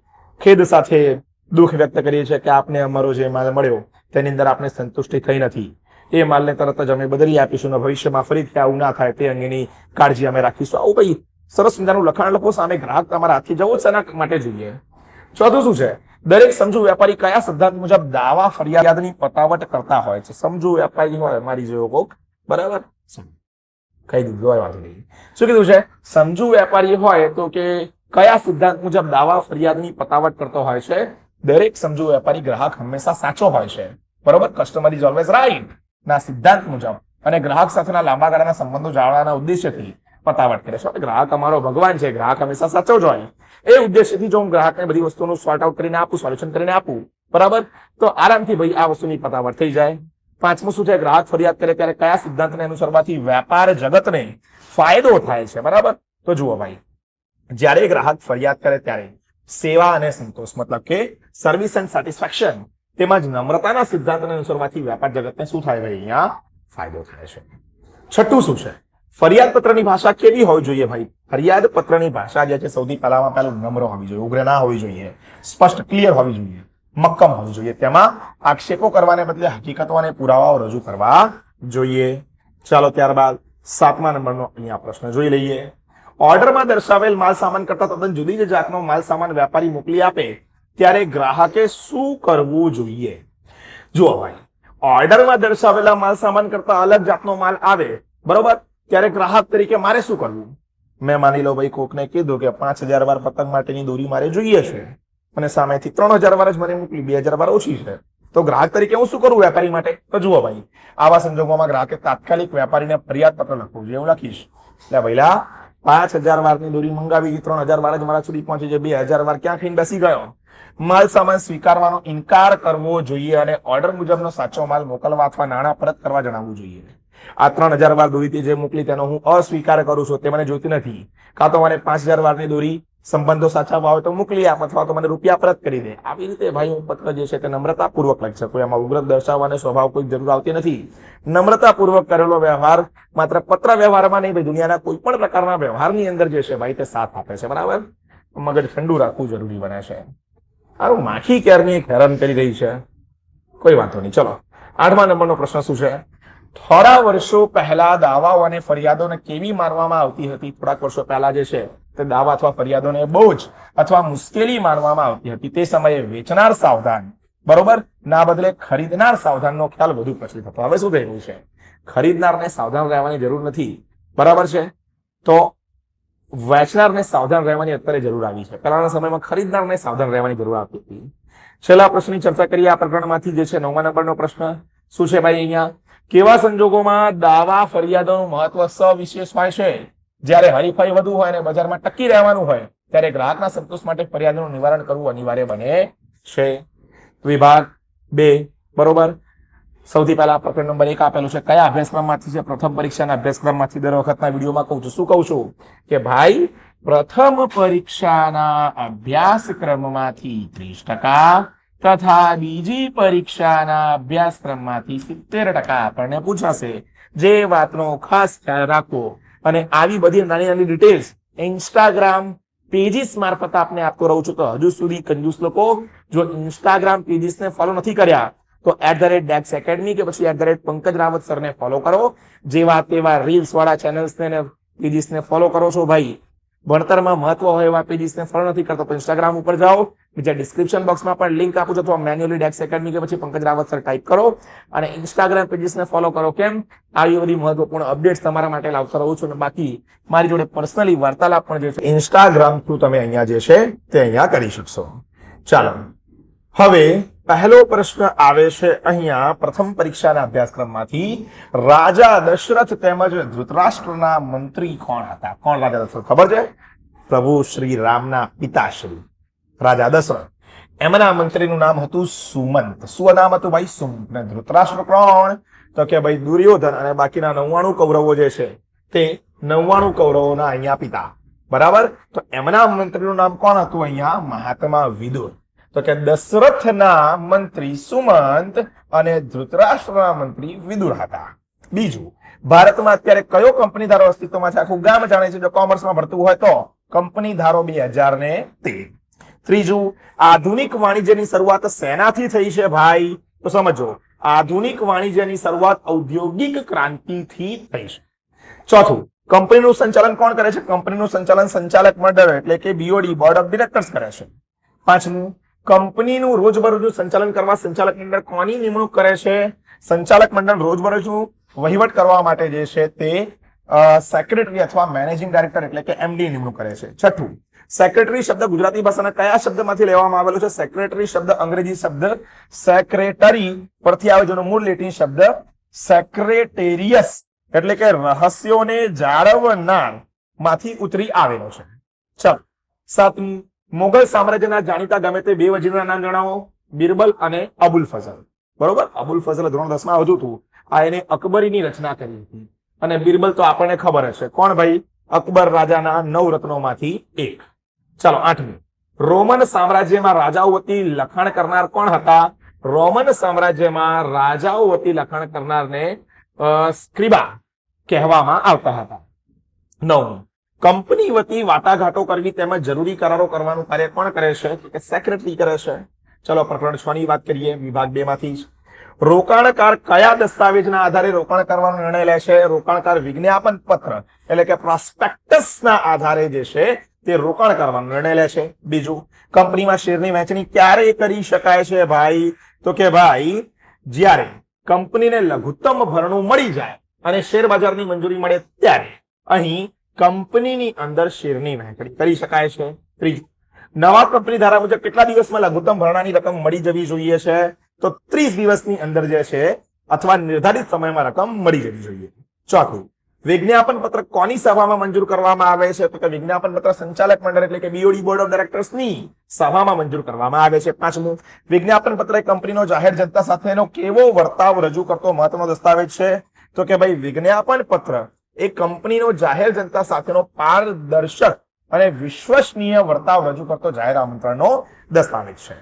ખેદ સાથે દુઃખ વ્યક્ત કરીએ છીએ કે આપને અમારો જે માલ મળ્યો તેની અંદર આપને સંતુષ્ટિ થઈ નથી, એ માલને તરત જ અમે બદલી આપીશું અને ભવિષ્યમાં ફરીથી આવું ના થાય તે અંગેની કાળજી અમે રાખીશું. આવું ભાઈ સરસ મજાનું લખાણ લખો, સામે ગ્રાહક તમારા હાથથી જવો છે એના માટે જોઈએ. ચોથું શું છે? દરેક સમજુ વેપારી કયા સિદ્ધાંત મુજબ દાવા ફરિયાદની પતાવટ કરતા હોય છે? સમજુ વેપારી હોય મારી જેવો કોક, બરાબર, કહી દીધું હોય વાંધો નહીં. શું કીધું છે? સમજુ વેપારી હોય તો કે કયા સિદ્ધાંત મુજબ દાવા ફરિયાદની પતાવટ કરતો હોય છે? દરેક સમજુ વેપારી ગ્રાહક હંમેશા સાચો હોય છે, બરોબર. કસ્ટમર ઇઝ ઓલવેઝ રાઈટ ના સિદ્ધાંત મુજબ અને ગ્રાહક સાથેના લાંબા ગાળાના સંબંધો જાળવવાના ઉદ્દેશ્યથી પતાવટ કરે છે. ગ્રાહક અમારો ભગવાન છે, ગ્રાહક હંમેશા સાચો જ હોય. એ ઉદ્દેશ્યથી જો હું ગ્રાહકને બધી વસ્તુનું સોર્ટ આઉટ કરીને આપું, સોલ્યુશન કરીને આપું, બરાબર, તો આરામથી ભાઈ આ વસ્તુની પતાવટ થઈ જાય. પાંચમું શું છે? ગ્રાહક ફરિયાદ કરે ત્યારે કયા સિદ્ધાંતને અનુસરવાથી વેપાર જગતને ફાયદો થાય છે, બરાબર. તો જુઓ ભાઈ, જ્યારે ગ્રાહક ફરિયાદ કરે ત્યારે સેવા અને સંતોષ મતલબ કે સર્વિસ એન્ડ સેટિસ્ફેક્શન તેમજ નમ્રતાના સિદ્ધાંતને અનુસરવાથી વેપાર જગતને શું થાય ભાઈ? અહીંયા ફાયદો થાય છે. છઠ્ઠું શું છે? ફરિયાદ પત્રની ભાષા કેવી હોવી જોઈએ ભાઈ? ફરિયાદ પત્રની ભાષા જે છે સૌથી પહેલામાં પહેલું નમ્ર હોવી જોઈએ, ઉગ્ર ના હોવી જોઈએ, સ્પષ્ટ ક્લિયર હોવી જોઈએ, મક્કમ હોવી જોઈએ. તેમાં આક્ષેપો કરવાને બદલે હકીકતો અને પુરાવાઓ રજૂ કરવા જોઈએ. ચાલો ત્યારબાદ 7મા નંબરનો અહીંયા પ્રશ્ન જોઈ લઈએ. ઓર્ડરમાં દર્શાવેલ માલ સામાન કરતા તદ્દન જુદી જ જાતનો માલ સામાન વેપારી મોકલી આપે ત્યારે ગ્રાહકે શું કરવું જોઈએ? જુઓ ભાઈ, ઓર્ડરમાં દર્શાવેલા માલ સામાન કરતા અલગ જાતનો માલ આવે, બરોબર, ત્યારે ગ્રાહક તરીકે મારે શું કરવું? મેં માની લો ભાઈ કોકને કીધું કે 5000 વાર પતંગ માટેની દોરી મારે જોઈએ છે અને સામેથી 3000 વાર જ મને મોકલી, 2000 વાર ઓછી છે, તો ગ્રાહક તરીકે હું શું કરું વેપારી માટે? તો જુઓ ભાઈ, આવા સંજોગોમાં ગ્રાહકે તાત્કાલિક વેપારીને ફરિયાદ પત્ર લખવું જોઈએ. હું લખીશ, એટલે ભાઈલા 5000 વારની દોરી મંગાવી, 3000 વાર જ મારા સુધી પહોંચી છે, 2000 વાર ક્યાં ખાઈને બેસી ગયો. માલ સામાન સ્વીકારવાનો ઇનકાર કરવો જોઈએ અને ઓર્ડર મુજબનો સાચો માલ મોકલવા અથવા નાણાં પરત કરવા જણાવવું જોઈએ. આ 3000 વાર દોરી જે મોકલી તેનો હું અસ્વીકાર કરું છું, તે મને જોઈતી નથી. કાં તો મને 5000 વારની દોરી સંબંધો સાચવવા હોય તો મોકલી આપ અથવા તો મને રૂપિયા પરત કરી દે. આવી રીતે ભાઈ હું પત્ર જે છે તે નમ્રતાપૂર્વક લખી શકું. એમાં ઉગ્ર દર્શાવવાનો સ્વભાવ કોઈ જરૂર આવતી નથી. નમ્રતાપૂર્વક કરેલો વ્યવહાર માત્ર પત્ર વ્યવહારમાં નહીં ભાઈ, દુનિયાના કોઈ પણ પ્રકારના વ્યવહારની અંદર જે છે ભાઈ તે સાથ આપે છે, બરાબર. મગજ ઠંડુ રાખવું જરૂરી બને છે. આવું માખી ક્યારની એક હેરાન કરી રહી છે, કોઈ વાંધો નહીં. ચલો 8મા નંબરનો પ્રશ્ન શું છે? થોડા વર્ષો પહેલા દાવાઓ અને ફરિયાદોને કેવી માનવામાં આવતી હતી? થોડાક વર્ષો પહેલા જે છે તે દાવા અથવા ફરિયાદોને બોજ અથવા મુશ્કેલી માનવામાં આવતી હતી. તે સમયે વેચનાર સાવધાન, બરોબર, ના બદલે ખરીદનાર સાવધાનનો ખ્યાલ વધુ પ્રચલિત હતો. હવે શું થઈ રહ્યું છે? ખરીદનારને સાવધાન રહેવાની જરૂર નથી, બરાબર છે, તો વેચનારને સાવધાન રહેવાની અત્યારે જરૂર આવી છે. પહેલાના સમયમાં ખરીદનારને સાવધાન રહેવાની જરૂર આવતી હતી. છેલ્લા પ્રશ્નની ચર્ચા કરીએ આ પ્રકરણમાંથી, જે છે 9મા નંબરનો પ્રશ્ન શું છે ભાઈ? અહીંયા કેવા સંજોગોમાં દાવા ફરિયાદોનું મહત્વ સવિશેષ હોય છે? જ્યારે હરીફાઈ વધુ હોય અને બજારમાં ટકી રહેવાનું હોય ત્યારે ગ્રાહકના સંતોષ માટે ફરિયાદોનું નિવારણ કરવું અનિવાર્ય બને છે. વિભાગ 2, બરોબર. સૌથી પહેલા પ્રકરણ નંબર 1 આપેલું છે. કયા અભ્યાસક્રમમાંથી છે? પ્રથમ પરીક્ષાના અભ્યાસક્રમમાંથી. દર વખતના વિડીયોમાં કહું છું, શું કહું છું કે ભાઈ પ્રથમ પરીક્ષાના અભ્યાસક્રમમાંથી 30% તથા બીજી પરીક્ષાના અભ્યાસક્રમમાંથી 70% આપણને પૂછાશે. જે વાતનો ખાસ ખ્યાલ રાખવો. અને આવી બધી નાની નાની ડિટેલ્સ ઇન્સ્ટાગ્રામ પેજીસ મારફત આપને આપતો રહું છું. તો હજુ સુધી કંજૂસ લોકો જો ઇન્સ્ટાગ્રામ પેજીસને ફોલો નથી કર્યા તો @DEX Academy કે પછી @પંકજ રાવત સરને ફોલો કરો. જેવા તેવા રીલ્સ વાળા ચેનલ્સને ને પેજીસને ફોલો કરો છો ભાઈ. ભણતરમાં મહત્વ હોય એવા પેજીસને ફોલો નથી કરતો તો ઇન્સ્ટાગ્રામ ઉપર જાઓ, બીજા ડિસ્ક્રિપ્શન બોક્સમાં પણ લિંક આપું છું, અથવા મેન્યુઅલી DEX Academy કે પછી પંકજ રાવત સર ટાઈપ કરો અને ઇન્સ્ટાગ્રામ પેજીસને ફોલો કરો. કેમ? આવી બધી મહત્વપૂર્ણ અપડેટ્સ તમારા માટે લાવતો રહું છું. અને બાકી મારી જોડે પર્સનલી વાર્તાલાપ પણ જે છે ઇન્સ્ટાગ્રામ થ્રુ તમે અહીંયા જે છે તે અહીંયા કરી શકશો. ચાલો હવે પહેલો પ્રશ્ન આવે છે અહીંયા પ્રથમ પરીક્ષાના અભ્યાસક્રમમાંથી. રાજા દશરથ તેમજ ધૃતરાષ્ટ્રના મંત્રી કોણ હતા? કોણ રાજા દશરથ ખબર છે? પ્રભુ શ્રી રામના પિતાશ્રી રાજા દશરથ. એમના મંત્રીનું નામ હતું સુમંત. શું નામ હતું ભાઈ? સુમંત. ને ધૃતરાષ્ટ્ર કોણ? તો કે ભાઈ દુર્યોધન અને બાકીના 99 કૌરવો જે છે તે 99 કૌરવોના અહીંયા પિતા, બરાબર. તો એમના મંત્રીનું નામ કોણ હતું અહીંયા? મહાત્મા વિદુર. તો કે દશરથના મંત્રી સુમંત અને ધૃતરાષ્ટ્રના મંત્રી વિદુર હતા. બીજું, ભારતમાં અત્યારે કયો કંપની ધારો અસ્તિત્વમાં છે? આખું ગામ જાણે છે જો કોમર્સમાં ભણતું હોય તો. કંપની ધારો 2013. ત્રીજું, આધુનિક વાણિજ્યની શરૂઆત શેનાથી થઈ છે ભાઈ? તો સમજો, આધુનિક વાણિજ્યની શરૂઆત ઔદ્યોગિક ક્રાંતિથી થઈ છે. ચોથું, કંપનીનું સંચાલન કોણ કરે છે? કંપનીનું સંચાલન સંચાલક મંડળ એટલે કે BOD, બોર્ડ ઓફ ડિરેક્ટર્સ કરે છે. પાંચમું, કંપનીનું રોજબરોજનું સંચાલન કરવા સંચાલક મંડળ કોની નિમણૂક કરે છે? સંચાલક મંડળ રોજબરોજનું વહીવટ કરવા માટે જે છે તે સેક્રેટરી અથવા મેનેજિંગ ડાયરેક્ટર એટલે કે MD નિમણૂક કરે છે. છઠ્ઠું, સેક્રેટરી શબ્દ ગુજરાતી ભાષાના કયા શબ્દમાંથી લેવામાં આવેલો છે? સેક્રેટરી શબ્દ અંગ્રેજી શબ્દ સેક્રેટરી પરથી આવે, જેનો મૂળ લેટિન શબ્દ સેક્રેટેરિયસ એટલે કે રહસ્યોને જાળવનાર માંથી ઉતરી આવેલો છે. ચાલો, સાતમું, મુગલ સામ્રાજ્યના જાણીતા ગમે તે બે વજીરના નામ જણાવો. બિરબલ અને અબુલ ફઝલ. બરોબર, અબુલ ફઝલ ધોરણ 10 માં આવતું હતું. આ એને અકબરીની રચના કરી હતી. અને બિરબલ તો આપણને ખબર હશે કોણ ભાઈ? અકબર રાજાના 9 રત્નોમાંથી એક. ચાલો, આઠમું, રોમન સામ્રાજ્યમાં રાજાઓ વતી લખાણ કરનાર કોણ હતા? રોમન સામ્રાજ્યમાં રાજાઓ વતી લખાણ કરનારને સ્ક્રિબા કહેવામાં આવતા હતા. નવમું, કંપની વતી વાટાઘાટો કરવી તેમજ જરૂરી કરારો કરવાનું કાર્ય કોણ કરે છે? કે સેક્રેટરી કરે છે. ચલો, પ્રકરણ 6 ની વાત કરીએ, વિભાગ 2 માંથી જ. રોકાણકાર કયા દસ્તાવેજના આધારે રોકાણ કરવાનો નિર્ણય લે છે? રોકાણકાર વિજ્ઞાપન પત્ર એટલે કે પ્રોસ્પેક્ટસના આધારે જે છે તે રોકાણ કરવાનો નિર્ણય લે છે. બીજું, કંપનીમાં શેરની વહેંચણી ક્યારે કરી શકાય છે ભાઈ? તો કે ભાઈ, જ્યારે કંપનીને લઘુત્તમ ભરણું મળી જાય અને શેર બજારની મંજૂરી મળે ત્યારે અહીં કંપનીની અંદર શેરની વહેંચણી કરી શકાય છે. ત્રીજું, નવા કંપની ધારા મુજબ કેટલા દિવસમાં લઘુત્તમ ભરણાની રકમ મળી જવી જોઈએ છે? તો 30 દિવસની અંદર જે છે અથવા નિર્ધારિત સમયમાં રકમ મળી જવી જોઈએ. ચોથું, વિજ્ઞાપન પત્ર કોની સભામાં મંજૂર કરવામાં આવે છે? તો કે વિજ્ઞાપન પત્ર સંચાલક મંડળ એટલે કે બીઓડી બોર્ડ ઓફ ડાયરેક્ટર્સ ની સભામાં મંજૂર કરવામાં આવે છે. પાંચમું, વિજ્ઞાપન પત્ર એ કંપનીનો જાહેર જનતા સાથેનો કેવો વર્તાવ રજૂ કરતો મહત્વનો દસ્તાવેજ છે? તો કે ભાઈ, વિજ્ઞાપન પત્ર એ કંપનીનો જાહેર જનતા સાથેનો પારદર્શક અને વિશ્વસનીય વર્તાવ રજૂ કરતો જાહેર આમંત્રણનો દસ્તાવેજ છે.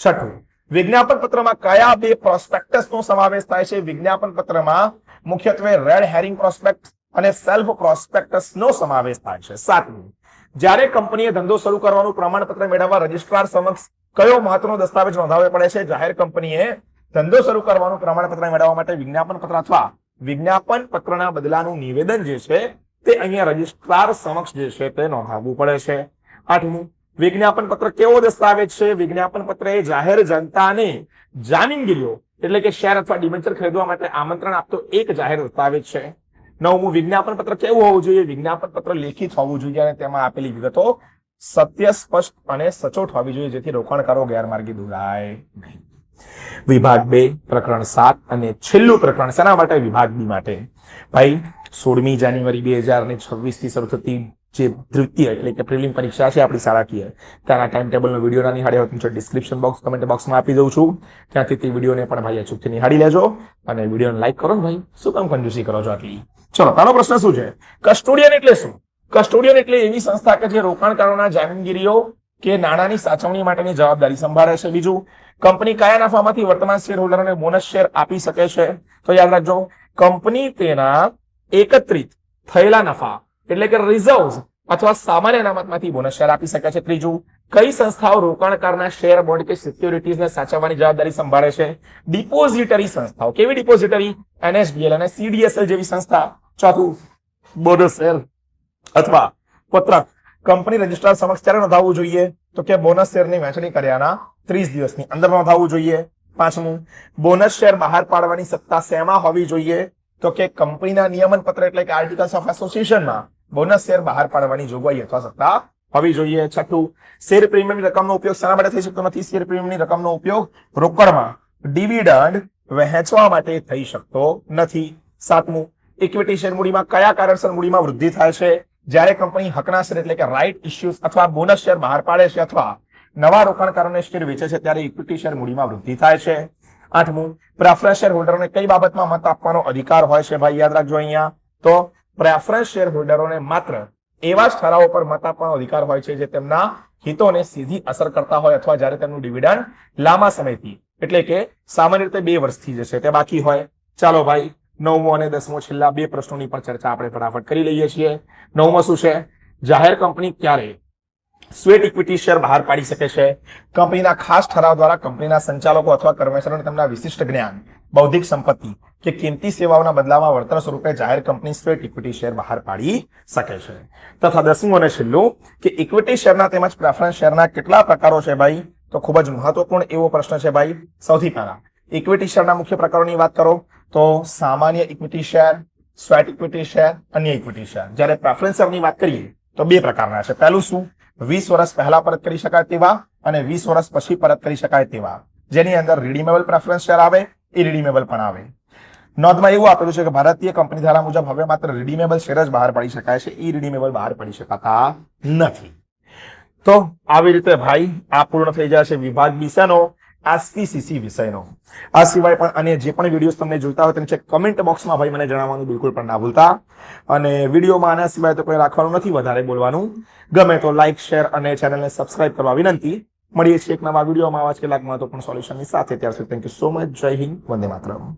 છઠ્ઠું, વિજ્ઞાપન પત્રમાં કયા બે પ્રોસ્પેક્ટસનો સમાવેશ થાય છે? વિજ્ઞાપન પત્રમાં મુખ્યત્વે રેડ હેરિંગ પ્રોસ્પેક્ટ અને સેલ્ફ પ્રોસ્પેક્ટસનો સમાવેશ થાય છે. સાતમું, જ્યારે કંપનીએ ધંધો શરૂ કરવાનું પ્રમાણપત્ર મેળવવા રજિસ્ટ્રાર સમક્ષ કયો મહત્વનો દસ્તાવેજ નોંધાવવો પડે છે? જાહેર કંપનીએ ધંધો શરૂ કરવાનું પ્રમાણપત્ર મેળવવા માટે વિજ્ઞાપન પત્ર અથવા વિજ્ઞાપન પત્રના બદલાનું નિવેદન જે છે તે અહીંયા રજિસ્ટ્રાર સમક્ષ જે છે તે નોંધાવવું પડે છે. આઠમું, વિજ્ઞાપન પત્ર કેવો દસ્તાવેજ છે? વિજ્ઞાપન પત્ર એ જાહેર જનતાને જામીનગીરીઓ એટલે કે શેર અથવા ડિબેન્ચર ખરીદવા માટે આમંત્રણ આપતો એક જાહેર દસ્તાવેજ છે. નવમું, વિજ્ઞાપન પત્ર કેવું હોવું જોઈએ? વિજ્ઞાપન પત્ર લેખિત હોવું જોઈએ અને તેમાં આપેલી વિગતો સત્ય, સ્પષ્ટ અને સચોટ હોવી જોઈએ, જેથી રોકાણકારો ગેરમાર્ગે દોરાય નહીં. વિભાગ 2 પ્રકરણ 7 અને છેલ્લું પ્રકરણ શેના માટે? વિભાગ બી માટે. ભાઈ, 16મી જાન્યુઆરી 2026 થી શરૂ થતી જે દ્વિતીય એટલે કે પ્રિલિમ પરીક્ષા છે આપણી શાળાકીય, તેના ટાઈમ ટેબલનો વિડીયો ના નિહાળ્યો હોય તો ડિસ્ક્રિપ્શન બોક્સ, કમેન્ટ બોક્સમાં આપી દઉં છું. ત્યાંથી તે વિડીયોને પણ ભાઈ અચૂકથી નિહાળી લેજો અને વિડીયોને લાઈક કરો ને ભાઈ. શું કામ કંજૂસી કરો છો આટલી? ચલો, તારો પ્રશ્ન શું છે? કસ્ટોડિયન એટલે શું? કસ્ટોડિયન એટલે એવી સંસ્થા કે જે રોકાણકારોના જામીનગીરીઓ કે નાણાંની સાચવણી માટેની જવાબદારી સંભાળે છે. બીજું, કંપની કયા નફામાંથી વર્તમાન શેર હોલ્ડરોને બોનસ શેર આપી શકે છે? તો યાદ રાખજો, કંપની તેના એકત્રિત થયેલા નફા એટલે કે રિઝર્વ્સ અથવા સામાન્ય અનામતમાંથી બોનસ શેર આપી શકે છે. ત્રીજું, કઈ સંસ્થાઓ રોકાણકારના શેર, બોન્ડ કે સિક્યોરિટીઝને સાચવવાની જવાબદારી સંભાળે છે? ડિપોઝિટરી સંસ્થાઓ. કેવી ડિપોઝિટરી? NSDL અને CDSL જેવી સંસ્થા. ચોથું, બોનસ શેર અથવા પત્રક કંપની રજિસ્ટ્રાર સમક્ષ ક્યારે નોંધાવવું જોઈએ? તો કે બોનસ શેરની વહેંચણી કર્યાના 30 દિવસની અંદર નોંધાવવું જોઈએ. પાંચમું, બોનસ શેર બહાર પાડવાની સત્તા શેમાં હોવી જોઈએ? તો કે કંપનીના નિયમન પત્ર એટલે કે આર્ટિકલ્સ ઓફ એસોસિએશનમાં બોનસ શેર બહાર પાડવાની જોગવાઈ અથવા સત્તા હોવી જોઈએ. છઠ્ઠું, શેર પ્રીમિયમની રકમનો ઉપયોગ શેના માટે થઈ શકતો નથી? શેર પ્રીમિયમની રકમનો ઉપયોગ રોકડમાં ડિવિડન્ડ વહેંચવા માટે થઈ શકતો નથી. સાતમું, ઇક્વિટી શેર મૂડીમાં કયા કારણસર મૂડીમાં વૃદ્ધિ થાય છે? જ્યારે કંપની હકના શેર એટલે કે રાઇટ ઇશ્યુઝ અથવા બોનસ શેર બહાર પાડે છે અથવા નવા રોકાણકારોને શેર વેચે છે ત્યારે ઇક્વિટી શેર મૂડીમાં વૃદ્ધિ થાય છે. આઠમું, પ્રેફરન્સ શેર હોલ્ડરોને કઈ બાબતમાં મત આપવાનો અધિકાર હોય છે? ભાઈ યાદ રાખજો અહીંયા, તો પ્રેફરન્સ શેર હોલ્ડરોને માત્ર એવા જ ઠરાવો પર મત આપવાનો અધિકાર હોય છે જે તેમના હિતોને સીધી અસર કરતા હોય અથવા જ્યારે તેમનું ડિવિડન્ડ લાંબા સમયથી એટલે કે સામાન્ય રીતે 2 વર્ષથી જે છે તે બાકી હોય. ચાલો ભાઈ, 9મો અને 10મો છેલ્લા 2 પ્રશ્નોની પણ ચર્ચા આપણે ફટાફટ કરી લઈએ છીએ. 9મો શું છે? જાહેર કંપની ક્યારે સ્વેટ ઇક્વિટી શેર બહાર પાડી શકે છે? કંપનીના ખાસ ઠરાવ દ્વારા કંપનીના સંચાલકો અથવા કર્મચારીઓને તેમના વિશિષ્ટ જ્ઞાન, બૌદ્ધિક સંપત્તિ કે કિંમતી સેવાઓના બદલામાં વળતર સ્વરૂપે જાહેર કંપની સ્વેટ ઇક્વિટી શેર બહાર પાડી શકે છે. તથા 10મું અને છેલ્લું કે ઇક્વિટી શેરના તેમજ પ્રેફરન્સ શેરના કેટલા પ્રકારો છે ભાઈ? તો ખૂબ જ મહત્વપૂર્ણ એવો પ્રશ્ન છે ભાઈ. સૌથી પહેલા ઇક્વિટી શેરના મુખ્ય પ્રકારોની વાત કરો તો સામાન્ય equity share, sweat equity share, અન્ય ઇક્વિટી શેર. જ્યારે પ્રેફરન્સ શેરની વાત કરીએ તો 2 પ્રકારના છે. પહેલું શું? 20 વર્ષ પહેલા પરત કરી શકાય તેવા અને 20 વર્ષ પછી પરત કરી શકાય તેવા, જેની અંદર રિડીમેબલ પ્રેફરન્સ શેર આવે, ઇરિડીમેબલ પણ આવે. નોંધમાં એવું આપેલું છે કે ભારતીય કંપની ધારા મુજબ હવે માત્ર રિડીમેબલ શેર જ બહાર પાડી શકાય છે, ઇરિડીમેબલ બહાર પાડી શકાતા નથી. તો આવી રીતે ભાઈ આ પૂર્ણ થઈ જશે વિભાગ વિષયનો એસપીસીસી વિષયનો. આ સિવાય પણ અને જે પણ વિડીયોઝ તમને જોઈતા હોય તે કમેન્ટ બોક્સમાં ભાઈ મને જણાવવાનું બિલકુલ પણ ના ભૂલતા. અને વિડીયોમાં આના સિવાય તો કોઈ રાખવાનું નથી, વધારે બોલવાનું. ગમે તો લાઇક, શેર અને ચેનલને સબસ્ક્રાઇબ કરવા વિનંતી. મળીએ છીએ એક નવા વિડીયોમાં આવા જ કેટલાક મહત્વપૂર્ણ સોલ્યુશનની સાથે. ત્યાર સુધી થેન્ક યુ સો મચ. જય હિન્દ, વંદે માતરમ.